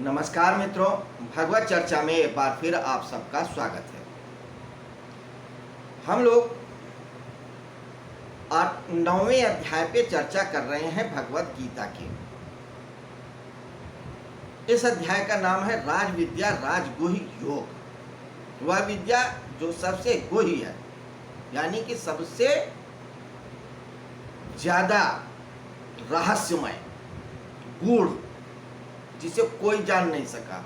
नमस्कार मित्रों, भगवत चर्चा में एक बार फिर आप सबका स्वागत है। हम लोग 9वें अध्याय पे चर्चा कर रहे हैं भगवत गीता की। इस अध्याय का नाम है राज विद्या राजगुह्य योग। वह विद्या जो सबसे गुह्य है, यानी कि सबसे ज्यादा रहस्यमय, गूढ़, जिसे कोई जान नहीं सका,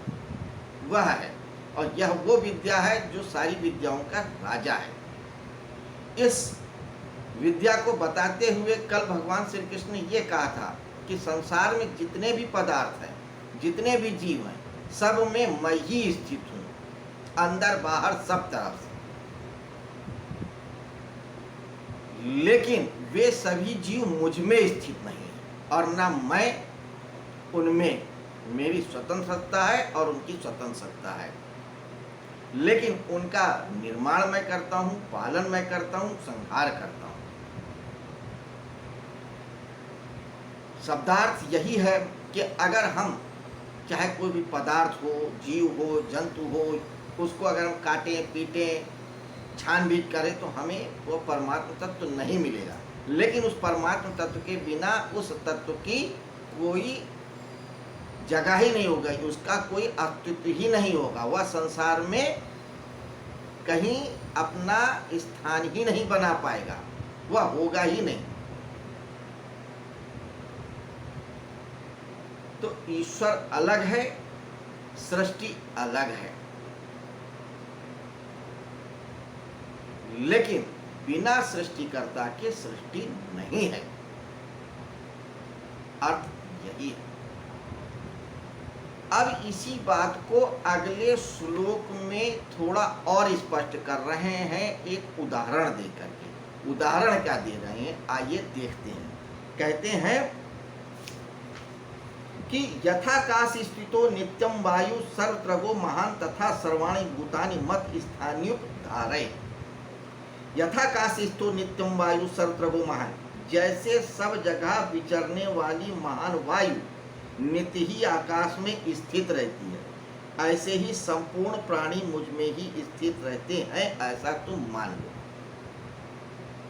वह है। और यह वो विद्या है जो सारी विद्याओं का राजा है। इस विद्या को बताते हुए कल भगवान श्री कृष्ण ने ये कहा था कि संसार में जितने भी पदार्थ हैं, जितने भी जीव हैं, सब में मैं ही स्थित हूँ, अंदर बाहर सब तरफ से। लेकिन वे सभी जीव मुझ में स्थित नहीं है और ना मैं उनमें। मेरी स्वतंत्र सत्ता है और उनकी स्वतंत्र सत्ता है, लेकिन उनका निर्माण मैं करता हूं, पालन मैं करता हूं, संहार करता हूं। शब्दार्थ यही है कि अगर हम चाहे कोई भी पदार्थ हो, जीव हो, जंतु हो, उसको अगर हम काटें, पीटें, छानबीन करें तो हमें वो परमात्म तत्व नहीं मिलेगा। लेकिन उस परमात्म तत्व के बिना उस तत्व की कोई जगह ही नहीं होगा, उसका कोई अस्तित्व ही नहीं होगा। वह संसार में कहीं अपना स्थान ही नहीं बना पाएगा, वह होगा ही नहीं। तो ईश्वर अलग है, सृष्टि अलग है, लेकिन बिना सृष्टिकर्ता के सृष्टि नहीं है। अर्थ यही है। अब इसी बात को अगले श्लोक में थोड़ा और स्पष्ट कर रहे हैं, एक उदाहरण देकर के। उदाहरण क्या दे रहे हैं, आइए देखते हैं। कहते हैं कि यथाकाश स्थितो नित्यम वायु सर्वत्रगो महान तथा सर्वाणि भूतानि मत स्थान्युक्त धारय। यथाकाश स्थितो नित्यम वायु सर्वत्रगो महान, जैसे सब जगह विचरने वाली महान वायु नित्य ही आकाश में स्थित रहती है, ऐसे ही संपूर्ण प्राणी मुझ में ही स्थित रहते हैं, ऐसा तुम मान लो।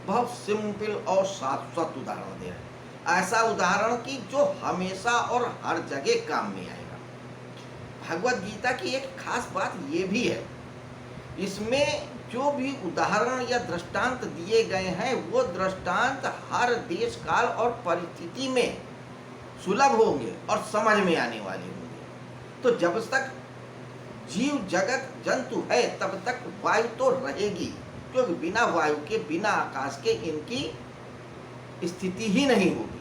बहुत सिंपल और शाश्वत उदाहरण दे रहे हैं। ऐसा उदाहरण कि जो हमेशा और हर जगह काम में आएगा। भगवत गीता की एक खास बात ये भी है, इसमें जो भी उदाहरण या दृष्टांत दिए गए हैं, वो दृष्टांत हर देश काल और परिस्थिति में सुलभ होंगे और समझ में आने वाले होंगे। तो जब तक जीव जगत जंतु है तब तक वायु तो रहेगी, क्योंकि बिना वायु के, बिना आकाश के इनकी स्थिति ही नहीं होगी।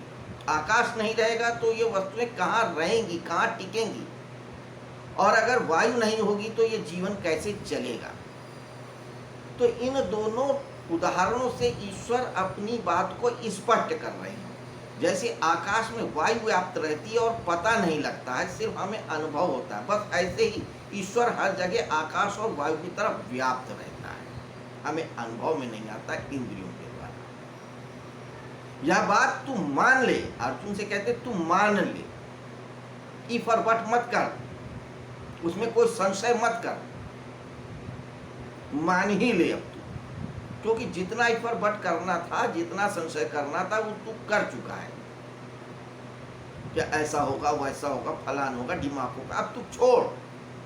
आकाश नहीं रहेगा तो ये वस्तुएं कहाँ रहेंगी, कहाँ टिकेंगी? और अगर वायु नहीं होगी तो ये जीवन कैसे चलेगा? तो इन दोनों उदाहरणों से ईश्वर अपनी बात को स्पष्ट कर रहे हैं। जैसे आकाश में वायु व्याप्त रहती है और पता नहीं लगता है, सिर्फ हमें अनुभव होता है, बस ऐसे ही ईश्वर हर जगह आकाश और वायु की तरफ व्याप्त रहता है, हमें अनुभव में नहीं आता इंद्रियों के द्वारा। यह बात तू मान ले। अर्जुन से कहते तू मान ले, इफ और बट मत कर, उसमें कोई संशय मत कर, मान ही ले अब तू। क्योंकि जितना इफर बट करना था, जितना संशय करना था, वो तू कर चुका है। क्या ऐसा होगा, वैसा होगा, फलान होगा, दिमाग होगा, अब तू छोड़।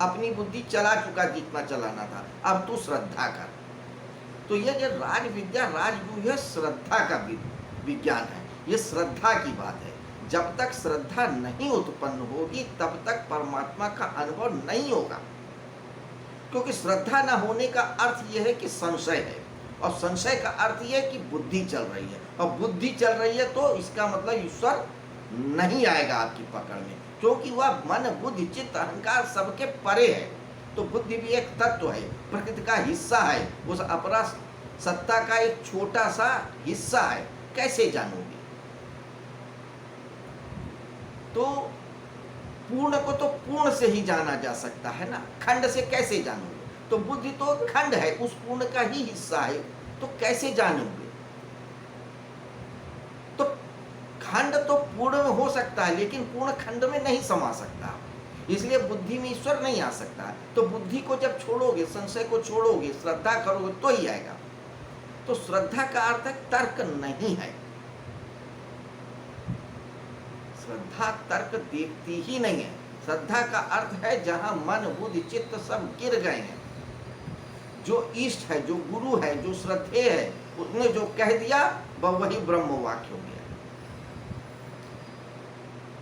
अपनी बुद्धि चला चुका जितना चलाना था, अब तू श्रद्धा कर। तो ये जो राज विद्या राजगुह्य श्रद्धा का विज्ञान है, ये श्रद्धा की बात है। जब तक श्रद्धा नहीं उत्पन्न होगी तब तक परमात्मा का अनुभव नहीं होगा। क्योंकि श्रद्धा न होने का अर्थ यह है कि संशय है, और संशय का अर्थ यह है कि बुद्धि चल रही है, और बुद्धि चल रही है तो इसका मतलब ईश्वर नहीं आएगा आपकी पकड़ में, क्योंकि वह मन, बुद्धि, चित्त, अहंकार सबके परे है। तो बुद्धि भी एक तत्व है, प्रकृति का हिस्सा है, उस अपरा सत्ता का एक छोटा सा हिस्सा है। कैसे जानोगे? तो पूर्ण को तो पूर्ण से ही जाना जा सकता है ना, खंड से कैसे जानोगे? तो बुद्धि तो खंड है, उस पूर्ण का ही हिस्सा है, तो कैसे जानोगे? तो खंड तो पूर्ण में हो सकता है, लेकिन पूर्ण खंड में नहीं समा सकता। इसलिए बुद्धि में ईश्वर नहीं आ सकता। तो बुद्धि को जब छोड़ोगे, संशय को छोड़ोगे, श्रद्धा करोगे तो ही आएगा। तो श्रद्धा का अर्थ है तर्क नहीं है। श्रद्धा तर्क देखती ही नहीं है। श्रद्धा का अर्थ है जहां मन बुद्धि चित्त सब गिर गए हैं, जो इष्ट है, जो गुरु है, जो श्रद्धेय है, उसने जो कह दिया वही ब्रह्म वाक्य हो गया।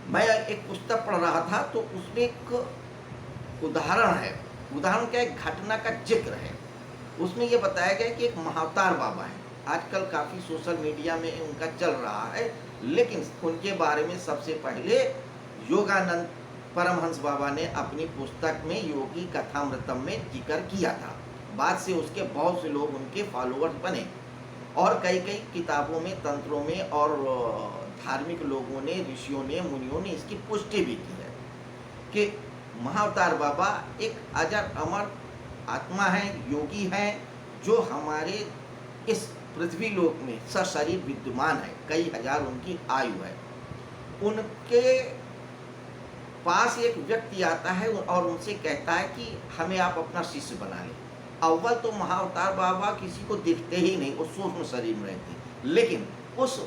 मैं एक पुस्तक पढ़ रहा था तो उसमें एक उदाहरण है, उदाहरण क्या, एक घटना का जिक्र है। उसमें ये बताया गया कि एक महाअवतार बाबा है, आजकल काफ़ी सोशल मीडिया में उनका चल रहा है, लेकिन उनके बारे में सबसे पहले योगानंद परमहंस बाबा ने अपनी पुस्तक में योगी कथामृतम में जिक्र किया था। बाद से उसके बहुत से लोग उनके फॉलोअर्स बने और कई कई किताबों में, तंत्रों में और धार्मिक लोगों ने, ऋषियों ने, मुनियों ने इसकी पुष्टि भी की है कि महाअवतार बाबा एक अजर अमर आत्मा है, योगी हैं, जो हमारे इस पृथ्वी लोक में सशरीर विद्यमान है, कई हजार उनकी आयु है। उनके पास एक व्यक्ति आता है और उनसे कहता है कि हमें आप अपना शिष्य बना लें। अव्वल तो महाअवतार बाबा किसी को दिखते ही नहीं, वो सूक्ष्म शरीर में रहते, लेकिन उस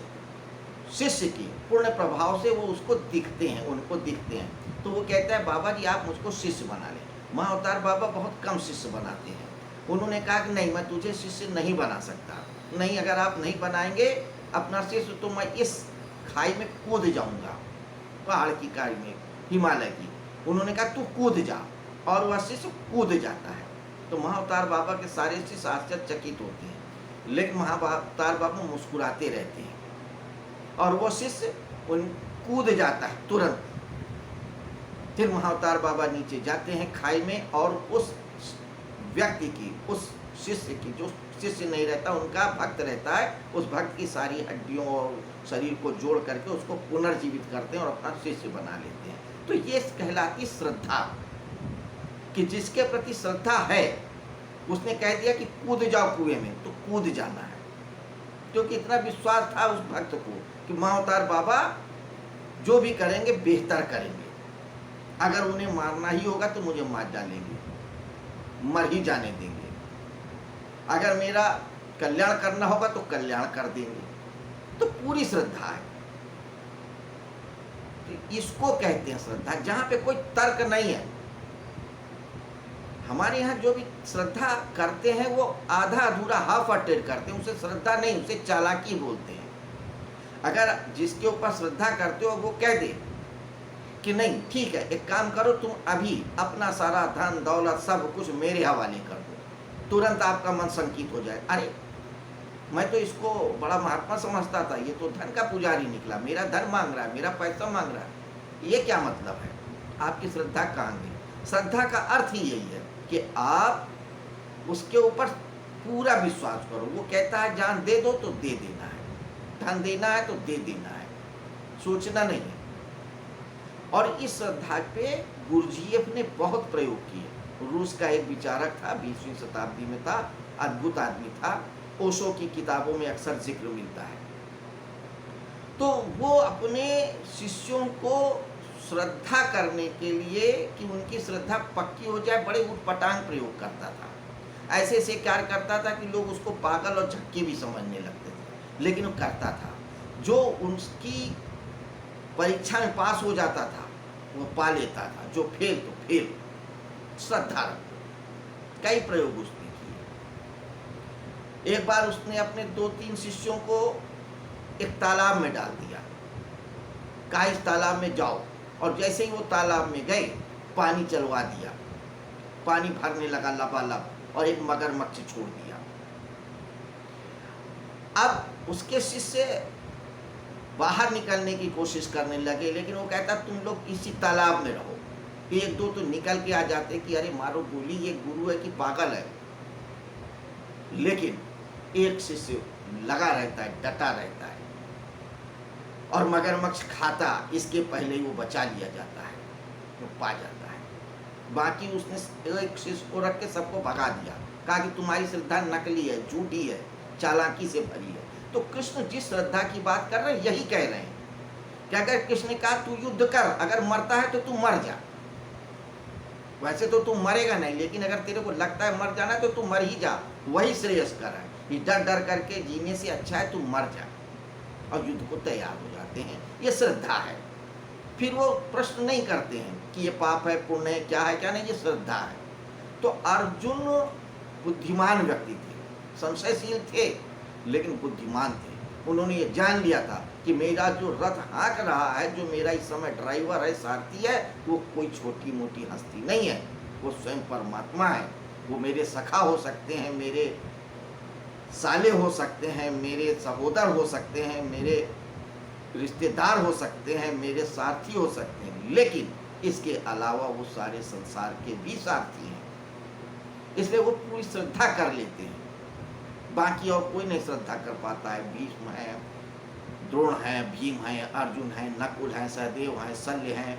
शिष्य की पूर्ण प्रभाव से वो उसको दिखते हैं, उनको दिखते हैं। तो वो कहता है बाबा जी आप मुझको शिष्य बना लें। महाअवतार बाबा बहुत कम शिष्य बनाते हैं। उन्होंने कहा कि नहीं, मैं तुझे शिष्य नहीं बना सकता, नहीं, अगर आप नहीं बनाएंगे अपना शिष्य तो मैं इस खाई में कूद जाऊंगा, पहाड़ की खाई में, हिमालय की। उन्होंने कहा तू कूद जा, और वह शिष्य कूद जाता है। तो महाअवतार बाबा के सारे शिष्य आश्चर्यचकित होते हैं, लेकिन महाअवतार बाबा मुस्कुराते रहते हैं और वो शिष्य उन कूद जाता है तुरंत। फिर महाअवतार बाबा नीचे जाते हैं खाई में और उस व्यक्ति की, उस शिष्य की, जो शिष्य नहीं रहता, उनका भक्त रहता है, उस भक्त की सारी हड्डियों और शरीर को जोड़ करके उसको पुनर्जीवित करते हैं और अपना शिष्य बना लेते हैं। तो ये कहलाती श्रद्धा, कि जिसके प्रति श्रद्धा है उसने कह दिया कि कूद जाओ कुएं में, तो कूद जाना है, क्योंकि इतना विश्वास था उस भक्त को कि महाअवतार बाबा जो भी करेंगे बेहतर करेंगे। अगर उन्हें मारना ही होगा तो मुझे मार डालेंगे, मर ही जाने देंगे। अगर मेरा कल्याण करना होगा तो कल्याण कर देंगे। तो पूरी श्रद्धा है, तो इसको कहते हैं श्रद्धा, जहां पे कोई तर्क नहीं है। हमारे यहाँ जो भी श्रद्धा करते हैं वो आधा अधूरा, हाफ हार्टेड करते हैं, उसे श्रद्धा नहीं, उसे चालाकी बोलते हैं। अगर जिसके ऊपर श्रद्धा करते हो वो कह दे कि नहीं ठीक है, एक काम करो, तुम अभी अपना सारा धन दौलत सब कुछ मेरे हवाले कर दो, तुरंत आपका मन संकित हो जाए। अरे मैं तो इसको बड़ा महात्मा समझता था, ये तो धन का पुजारी निकला, मेरा धन मांग रहा है, मेरा पैसा मांग रहा है। ये क्या मतलब है? आपकी श्रद्धा कहाँ गई? श्रद्धा का अर्थ ही यही है कि आप उसके ऊपर पूरा विश्वास करो। वो कहता है जान दे दो तो दे देना है, धन देना है तो दे देना है, सोचना नहीं है। और इस श्रद्धा पे गुरुजीएफ ने बहुत प्रयोग किए। रूस का एक विचारक था, 20वीं शताब्दी में था, अद्भुत आदमी था, ओशो की किताबों में अक्सर जिक्र मिलता है। तो वो अपने शिष्यों को श्रद्धा करने के लिए कि उनकी श्रद्धा पक्की हो जाए, बड़े उटपटांग प्रयोग करता था। ऐसे ऐसे कार्य करता था कि लोग उसको पागल और झक्की भी समझने लगते थे, लेकिन वो करता था। जो उसकी परीक्षा में पास हो जाता था वो पा लेता था, जो फेल तो फेल। श्रद्धा कई प्रयोग उसने किए। एक बार उसने अपने 2-3 शिष्यों को एक तालाब में डाल दिया, कहा इस तालाब में जाओ, और जैसे ही वो तालाब में गए पानी चलवा दिया, पानी भरने लगा लबालब, और एक मगरमच्छ छोड़ दिया। अब उसके शिष्य बाहर निकलने की कोशिश करने लगे, लेकिन वो कहता तुम लोग इसी तालाब में रहो। 1-2 तो निकल के आ जाते कि अरे मारो गोली, ये गुरु है कि पागल है, लेकिन एक शिष्य लगा रहता है, डटा रहता है, और मगरमच्छ खाता इसके पहले ही वो बचा लिया जाता है, वो पा जाता है। बाकी उसने एक शिष्य को रख के सबको भगा दिया, कहा कि तुम्हारी श्रद्धा नकली है, झूठी है, चालाकी से भरी है। तो कृष्ण जिस श्रद्धा की बात कर रहे हैं यही कह रहे हैं कि अगर कृष्ण ने कहा तू युद्ध कर, अगर मरता है तो तू मर जा, वैसे तो तू मरेगा नहीं, लेकिन अगर तेरे को लगता है मर जाना है तो तू मर ही जा, वही श्रेयस्कर है। ये डर डर करके जीने से अच्छा है तू मर जा। और युद्ध को तैयार हो जाते हैं, ये श्रद्धा है। फिर वो प्रश्न नहीं करते हैं कि ये पाप है पुण्य है क्या है क्या नहीं, ये श्रद्धा है। तो अर्जुन बुद्धिमान व्यक्ति थे, संशयशील थे लेकिन बुद्धिमान थे। उन्होंने ये जान लिया था कि मेरा जो रथ हाँक रहा है, जो मेरा इस समय ड्राइवर है, सारथी है, वो कोई छोटी मोटी हस्ती नहीं है, वो स्वयं परमात्मा है। वो मेरे सखा हो सकते हैं, मेरे साले हो सकते हैं, मेरे सहोदर हो सकते हैं, मेरे रिश्तेदार हो सकते हैं, मेरे सारथी हो सकते हैं, लेकिन इसके अलावा वो सारे संसार के भी सारथी हैं। इसलिए वो पूरी श्रद्धा कर लेते हैं। बाकी और कोई नहीं श्रद्धा कर पाता है। भीष्म है, द्रोण है, भीम है, अर्जुन है, नकुल है, सहदेव है, शल्य है,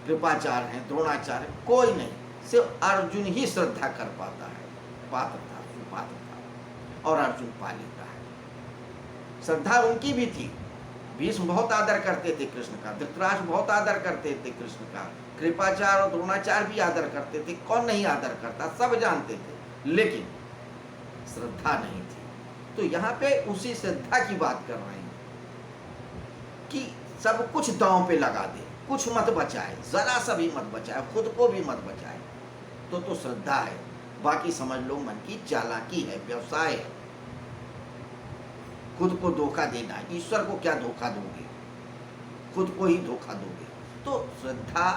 कृपाचार्य है, द्रोणाचार्य, कोई नहीं, सिर्फ अर्जुन ही श्रद्धा कर पाता है। पात्र था, सुपात्र था, और अर्जुन पा लेता है। श्रद्धा उनकी भी थी। भीष्म बहुत आदर करते थे कृष्ण का, धृतराष्ट्र बहुत आदर करते थे कृष्ण का, कृपाचार्य और द्रोणाचार्य भी आदर करते थे। कौन नहीं आदर करता, सब जानते थे, लेकिन श्रद्धा नहीं थी। तो यहाँ पे उसी श्रद्धा की बात कर रहे हैं कि सब कुछ दांव पे लगा दे, कुछ मत बचाए, जरा सा भी मत बचाए, खुद को भी मत बचाए, तो श्रद्धा है। बाकी समझ लो मन की चालाकी है, व्यवसाय है, खुद को धोखा देना। ईश्वर को क्या धोखा दोगे, खुद को ही धोखा दोगे। तो श्रद्धा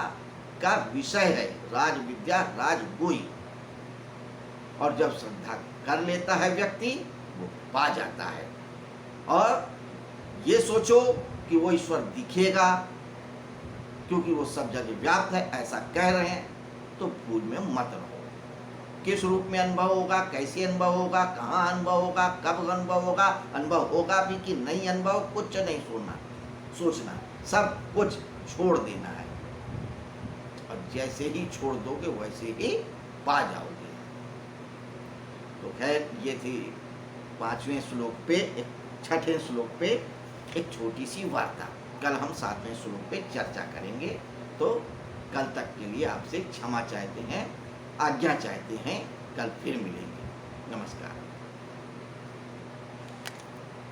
का विषय है राज विद्या, राजगुई। और जब श्रद्धा कर लेता है व्यक्ति, वो पा जाता है। और ये सोचो कि वो ईश्वर दिखेगा, क्योंकि वो सब जगह व्याप्त है, ऐसा कह रहे हैं, तो भूल में मत रहो। किस रूप में अनुभव होगा, कैसे अनुभव होगा, कहाँ अनुभव होगा, कब अनुभव होगा, अनुभव होगा भी कि नहीं अनुभव, कुछ नहीं सोचना, सब कुछ छोड़ देना है। और जैसे ही छोड़ दोगे वैसे ही पा जाओगे। तो खैर ये थी 5वें श्लोक पे, 6ठे श्लोक पे एक छोटी सी वार्ता। कल हम 7वें श्लोक पे चर्चा करेंगे। तो कल तक के लिए आपसे क्षमा चाहते हैं, आज्ञा चाहते हैं। कल फिर मिलेंगे। नमस्कार।